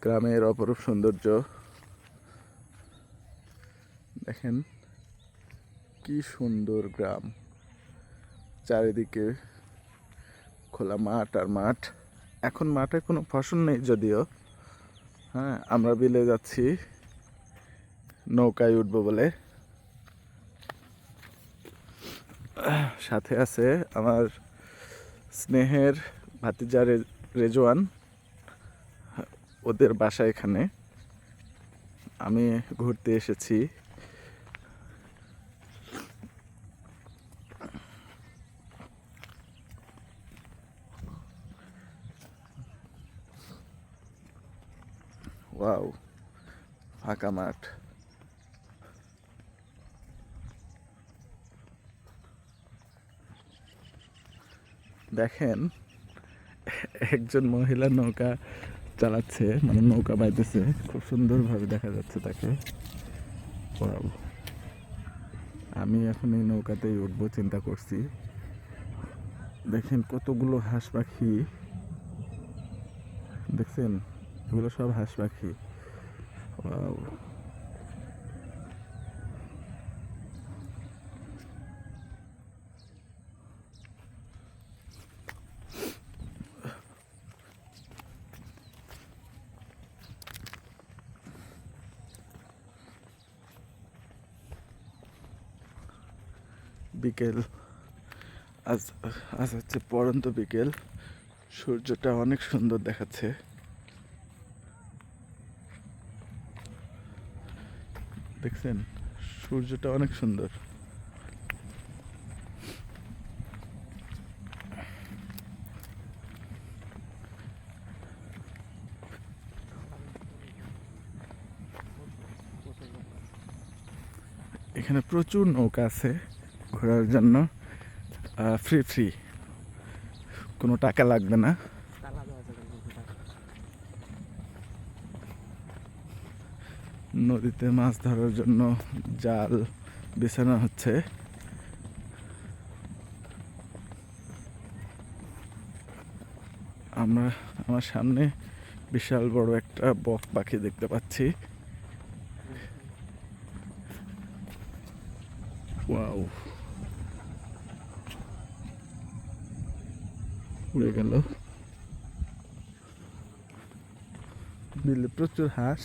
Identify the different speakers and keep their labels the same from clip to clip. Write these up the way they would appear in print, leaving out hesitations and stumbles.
Speaker 1: গ্রামের অপরূপ সৌন্দর্য দেখেন, কি সুন্দর গ্রাম। চারিদিকে খোলা মাঠ আর মাঠ। এখন মাঠে কোনো ফসল নেই যদিও। হ্যাঁ, আমরা বিলে যাচ্ছি নৌকায় উঠবো বলে। সাথে আছে আমার স্নেহের ভাতিজা রেজওয়ান, ওদের বাসা এখানে। আমি ঘুরতে এসেছি। ওয়াও, ফাঁকা মাঠ। দেখেন, একজন মহিলা নৌকা চালাচ্ছে, মানে নৌকা বাইতেছে, খুব সুন্দরভাবে দেখা যাচ্ছে তাকে। ওয়াও, আমি এখন এই নৌকাতেই উঠবো চিন্তা করছি। দেখেন কতগুলো হাঁস পাখি, দেখছেন, এগুলো সব হাঁস পাখি। ওয়াও, বিকেল, আজ আজ হচ্ছে পড়ন্ত বিকেল। সূর্যটা অনেক সুন্দর দেখাচ্ছে। দেখছেন, সূর্যটা অনেক সুন্দর। এখানে প্রচুর নৌকা আছে ঘোরার জন্য, ফ্রি, কোনো টাকা লাগবে না। নদীতে মাছ ধরার জন্য জাল বিছানো হচ্ছে। আমার সামনে বিশাল বড় একটা বক পাখি দেখতে পাচ্ছি। ওয়াও, উড়ে গেল। বিলে প্রচুর হাঁস।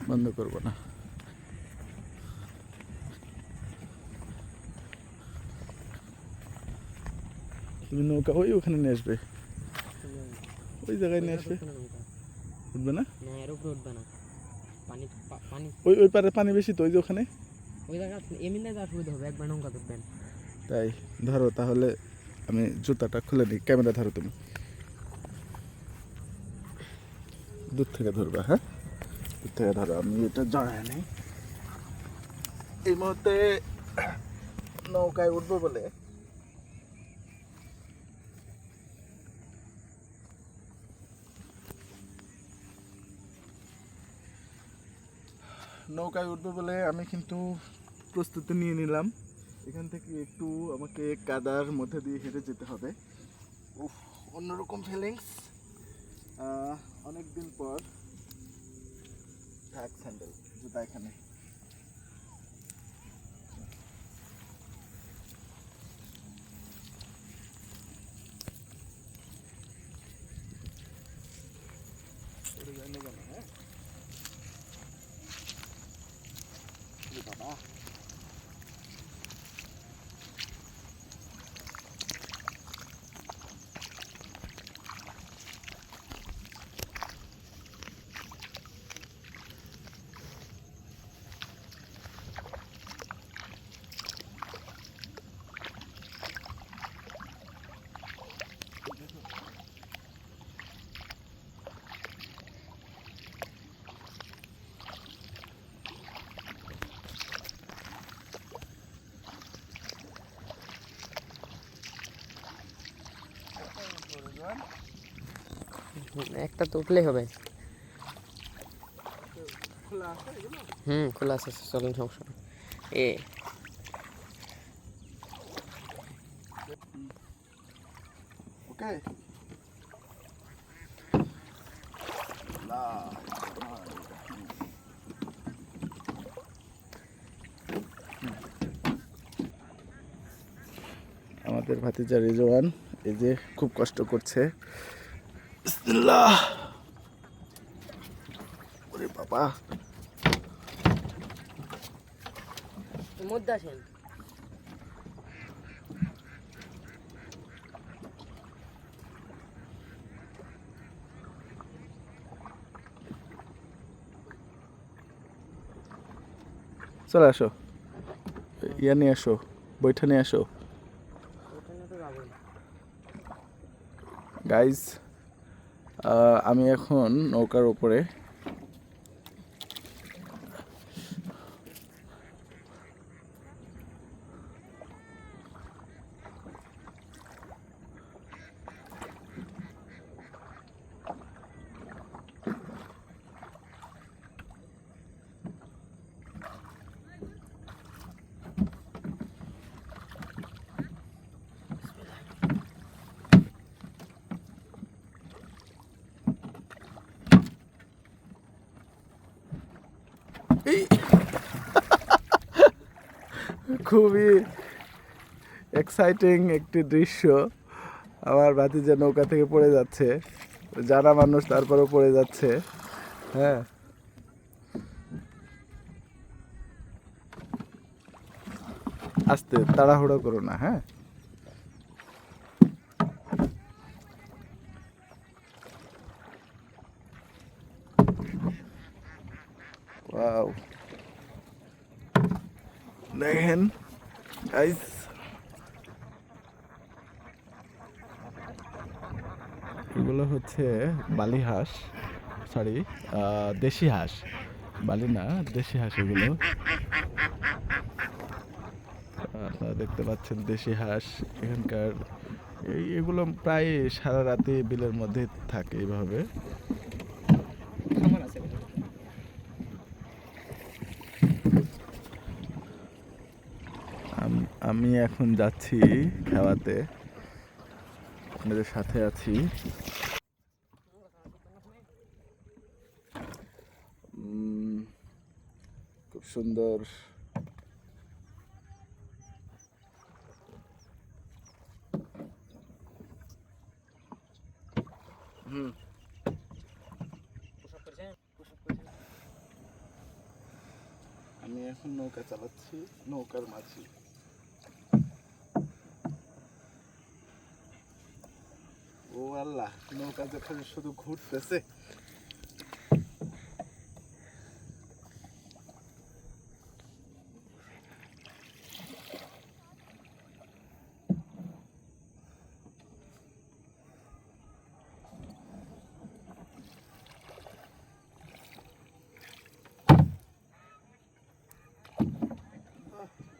Speaker 1: বন্ধ করবো না। তুমি নৌকা ওখানে নিয়ে আসবে, ওই জায়গায় নিয়ে আসবে। উঠবে না,
Speaker 2: উঠবে না।
Speaker 1: ওই পারে পানি বেশি তো, ওই যে ওখানে
Speaker 2: ওই জায়গা এমনি যাওয়ার সুবিধা হবে, একবার নৌকা উঠবেন।
Speaker 1: তাই ধরো, তাহলে আমি জুতাটা খুলে নিই। ক্যামেরা ধরো, তুমি দূর থেকে ধরবে। হ্যাঁ, দূর থেকে ধরো, আমি এটা জড়াই নেই। এই মুহূর্তে নৌকায় উঠবো বলে আমি কিন্তু প্রস্তুতি নিয়ে নিলাম। এখান থেকে একটু আমাকে কাদার মধ্যে দিয়ে হেঁটে যেতে হবে। অন্যরকম ফিলিংস। অনেকদিন পর থাক স্যান্ডেল, জুতা এখানে। বাবা,
Speaker 2: একটা তো উঠলেই হবে।
Speaker 1: খোলা আছে এগুলো?
Speaker 2: খোলা আছে, চলেন, সমস্যা নেই। এ
Speaker 1: ওকে। আমাদের ভাতিজা রিজওয়ান এই যে খুব কষ্ট করছে। বিসমিল্লাহ। ওরে বাবা,
Speaker 2: মধ্যে আসেন।
Speaker 1: চলে আসো, ইয়া নিয়ে আসো, বইটা নিয়ে আসো।
Speaker 2: ওখানে তো যাবো না।
Speaker 1: গাইজ, আমি এখন নৌকার উপরে। এই খুবই এক্সাইটিং একটি দৃশ্য। আমার ভাতিজা নৌকা থেকে পড়ে যাচ্ছে, জানা মানুষ তারপরেও পড়ে যাচ্ছে। হ্যাঁ, আস্তে, তাড়াহুড়ো করো না। হ্যাঁ, ওয়াও, দেখেন গাইস, এগুলো হচ্ছে বালি হাঁস, সরি, দেশি হাঁস, বালি না, দেশি হাঁস এগুলো। আপনারা দেখতে পাচ্ছেন দেশি হাঁস এখানকার। এগুলো প্রায় সারা রাতে বিলের মধ্যে থাকে এইভাবে। আমি এখন যাচ্ছি খাওয়াতে, আপনাদের সাথে আছি। খুব সুন্দর। আমি এখন নৌকা চালাচ্ছি, নৌকার মাঝি। ও আল্লাহ, নৌকা যখন শুধু ঘুরতেছে।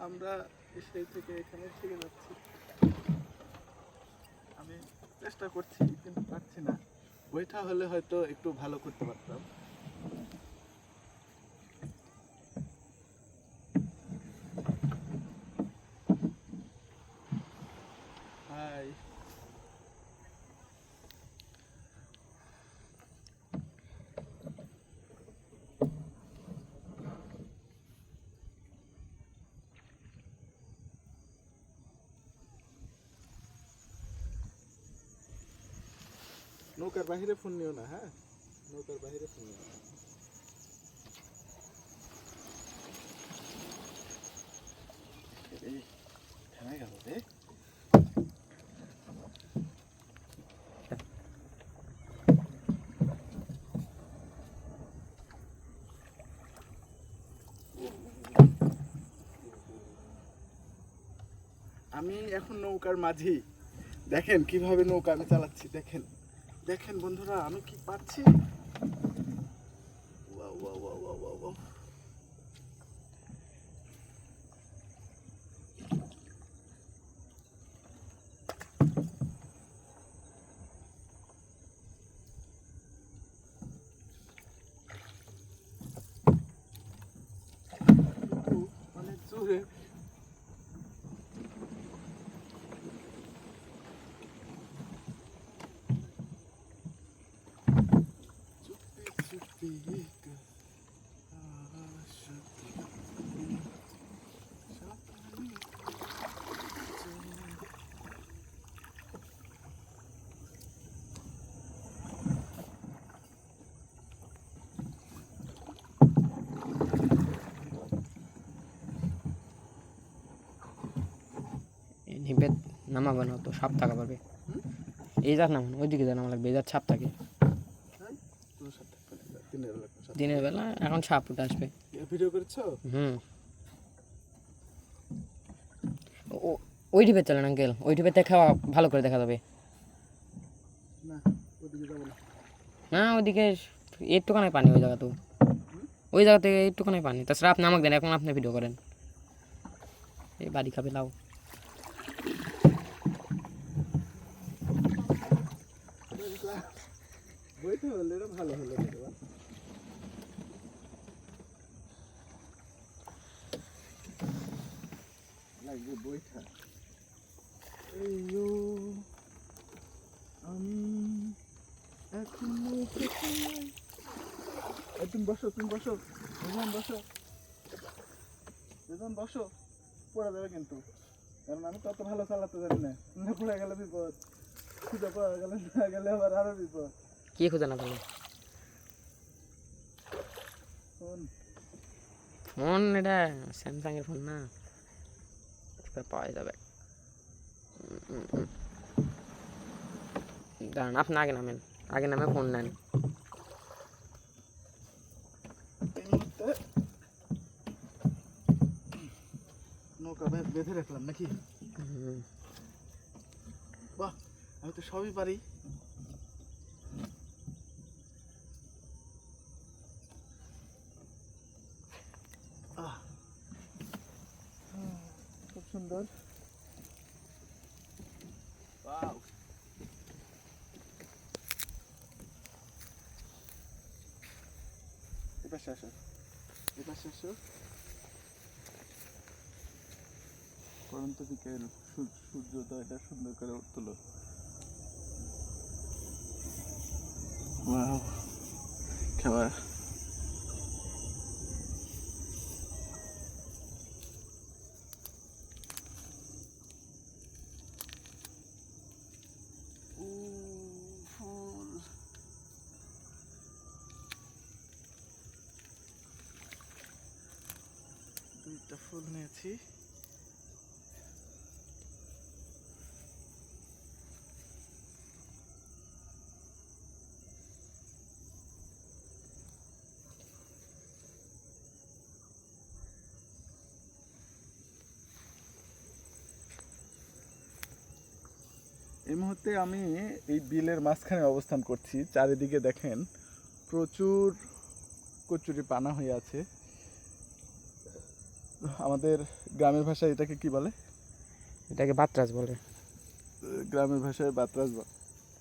Speaker 1: আমরা সেই থেকে এখানে থেকে যাচ্ছি। আমি চেষ্টা করছি কিন্তু পারছি না। ওইটা হলে হয়তো একটু ভালো করতে পারতাম। হাই, নৌকার বাহিরে ফোন নিও না। হ্যাঁ, নৌকার বাহিরে ফোন নিও না। এই থেমে গেল রে। আমি এখন নৌকার মাঝি। দেখেন কিভাবে নৌকা আমি চালাচ্ছি, দেখেন দেখেন বন্ধুরা, আমি কি পারছি। Wow, wow, wow, wow, wow, wow.
Speaker 2: নামাবে না তো, সাপ থাকা পারবে। এই যার নামান, ওইদিকে যা নামা লাগবে, এই যার সাপ থাকে।
Speaker 1: কোনো সাপ থাকবে না, দিনের বেলা কোনো সাপ।
Speaker 2: দিনের বেলা এখন সাপ উঠে আসবে।
Speaker 1: ভিডিও করেছো?
Speaker 2: হুম। ওই টিপে চলেন আঙ্কেল, ওই টিপে খাওয়া ভালো করে দেখা যাবে।
Speaker 1: না, ওদিকে যাবো না।
Speaker 2: না ওইদিকে একটুখানি পানি, ওই জায়গা তো, ওই জায়গা থেকে একটুখানি পানি। তাছাড়া আপনি আমাকে দেন, এখন আপনি ভিডিও করেন। এই বাড়ি খাবে লাও।
Speaker 1: বইতে হলে এটা ভালো হলো রে বাবা। লাগবে বইটা। এইও আমি এখনো কোথায়? তুমি বসো, তুমি বসো, রেজান বসো, রেজান বসো। পড়ে যাবে কিন্তু, কারণ আমি তত ভালো চালাতে জানি না। না পড়ে গেলে বিপদ, খুঁজে পাওয়া গেলে না গেলে আবার আরো বিপদ।
Speaker 2: কি খুঁজে না পেলে?
Speaker 1: শোন,
Speaker 2: ফোন এটা স্যামসাং এর ফোন না, পাওয়া যাবে। দাঁড়ান, আপনি আগে নামেন, আগে নামে ফোন নেন।
Speaker 1: এই মুহূর্তে নৌকা বেঁধে রাখলাম নাকি? বাহ, আমি তো সবই পারি। খুব সুন্দর। Wow. এপাশে আসো, এপাশে আসো। পরন্ত বিকেল, সূর্যোদয়টা সুন্দর করে তুলো। ওয়াও, খাবার। ফুল, দুইটা ফুল নিয়েছি। এই মুহূর্তে আমি এই বিলের মাঝখানে অবস্থান করছি। চারিদিকে দেখেন প্রচুর কচুরি পানা হয়ে আছে। আমাদের গ্রামের ভাষায় এটাকে কি বলে?
Speaker 2: এটাকে বাতরাজ বলে।
Speaker 1: গ্রামের ভাষায় বাতরাজ বলে।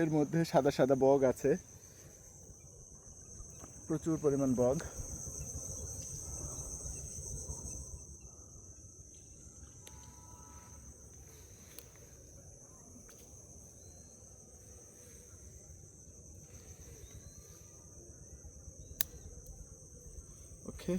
Speaker 1: এর মধ্যে সাদা সাদা বগ আছে, প্রচুর পরিমাণ বগ। ওকে,